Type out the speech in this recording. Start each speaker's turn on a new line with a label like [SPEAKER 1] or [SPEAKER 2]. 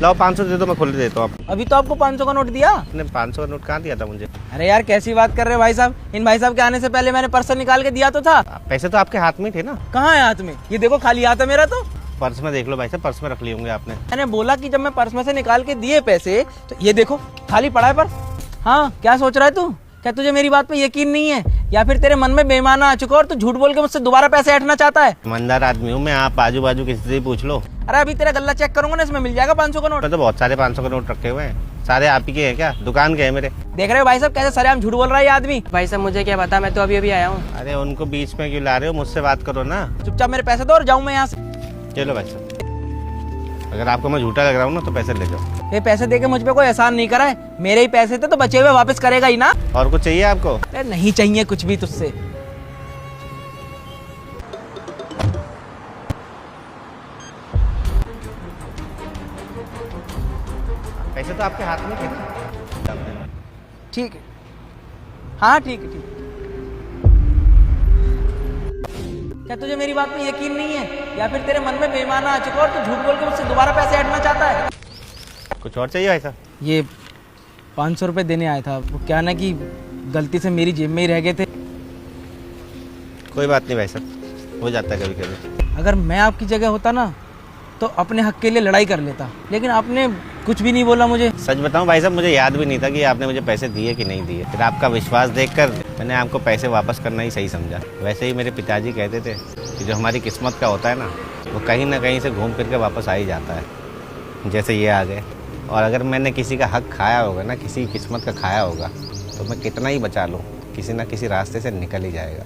[SPEAKER 1] लाओ 500 दे दो, मैं खोल के देता हूँ आप।
[SPEAKER 2] अभी तो आपको 500 का नोट दिया।
[SPEAKER 1] आपने 500 का नोट कहाँ दिया था मुझे?
[SPEAKER 2] अरे यार कैसी बात कर रहे हो भाई साहब, इन भाई साहब के आने से पहले मैंने पर्स निकाल के दिया तो था।
[SPEAKER 1] पैसे तो आपके हाथ में थे ना।
[SPEAKER 2] कहाँ है हाथ में? ये देखो खाली हाथ है मेरा तो।
[SPEAKER 1] पर्स में देख लो भाई साहब, पर्स में रख लिए होंगे आपने।
[SPEAKER 2] मैंने बोला कि जब मैं पर्स में से निकाल के दिए पैसे तो ये देखो खाली पड़ा है पर्स। हाँ क्या सोच रहा है तू? क्या तुझे मेरी बात पे यकीन नहीं है या फिर तेरे मन में बेईमाना आ चुका और तू झूठ बोल के मुझसे दोबारा पैसे ऐंठना चाहता है?
[SPEAKER 1] ईमानदार आदमी हूँ मैं, आप आजू बाजू किसी से पूछ लो।
[SPEAKER 2] अरे अभी तेरा गल्ला चेक करूंगा ना, इसमें मिल जाएगा 500 का नोट।
[SPEAKER 1] तो बहुत सारे 500 के नोट रखे हुए हैं, सारे आप ही के हैं क्या? दुकान के हैं मेरे।
[SPEAKER 2] देख रहे हो भाई साहब कैसे सरेआम झूठ बोल रहा है ये आदमी।
[SPEAKER 3] भाई साहब मुझे क्या पता, मैं तो अभी अभी आया हूँ।
[SPEAKER 1] अरे उनको बीच में क्यों ला रहे हो? मुझसे बात करो ना।
[SPEAKER 2] चुपचाप मेरे पैसे दो और जाऊं मैं यहाँ से।
[SPEAKER 1] चलो भाई साहब, अगर आपको मैं झूठा लग रहा हूँ ना तो पैसे ले जाओ।
[SPEAKER 2] ये पैसे देके मुझ पे कोई एहसान नहीं करा है, मेरे ही पैसे थे तो बचे हुए वापस करेगा ही ना।
[SPEAKER 1] और कुछ चाहिए आपको?
[SPEAKER 2] अरे नहीं चाहिए कुछ भी तुझसे।
[SPEAKER 1] पैसे तो आपके हाथ में थे ना।
[SPEAKER 2] ठीक है, हाँ ठीक है ठीक है। क्या तुझे मेरी बात पे यकीन नहीं है या फिर तेरे मन में बेईमाना आ चुका और तू झूठ बोल के मुझसे दोबारा पैसे ऐंठना चाहता है?
[SPEAKER 1] कुछ और चाहिए भाई साहब?
[SPEAKER 2] ये 500 रुपये देने आया था, वो क्या ना कि गलती से मेरी जेब में ही रह गए थे।
[SPEAKER 1] कोई बात नहीं भाई साहब, हो जाता है कभी कभी।
[SPEAKER 2] अगर मैं आपकी जगह होता ना तो अपने हक के लिए लड़ाई कर लेता, लेकिन आपने कुछ भी नहीं बोला मुझे।
[SPEAKER 1] सच बताऊं भाई साहब, मुझे याद भी नहीं था कि आपने मुझे पैसे दिए कि नहीं दिए। फिर आपका विश्वास देखकर मैंने आपको पैसे वापस करना ही सही समझा। वैसे ही मेरे पिताजी कहते थे कि जो हमारी किस्मत का होता है ना, वो कहीं ना कहीं से घूम फिर के वापस आ ही जाता है। जैसे ये आ गए। और अगर मैंने किसी का हक खाया होगा ना, किसी की किस्मत का खाया होगा, तो मैं कितना ही बचा लूँ, किसी ना किसी रास्ते से निकल ही जाएगा।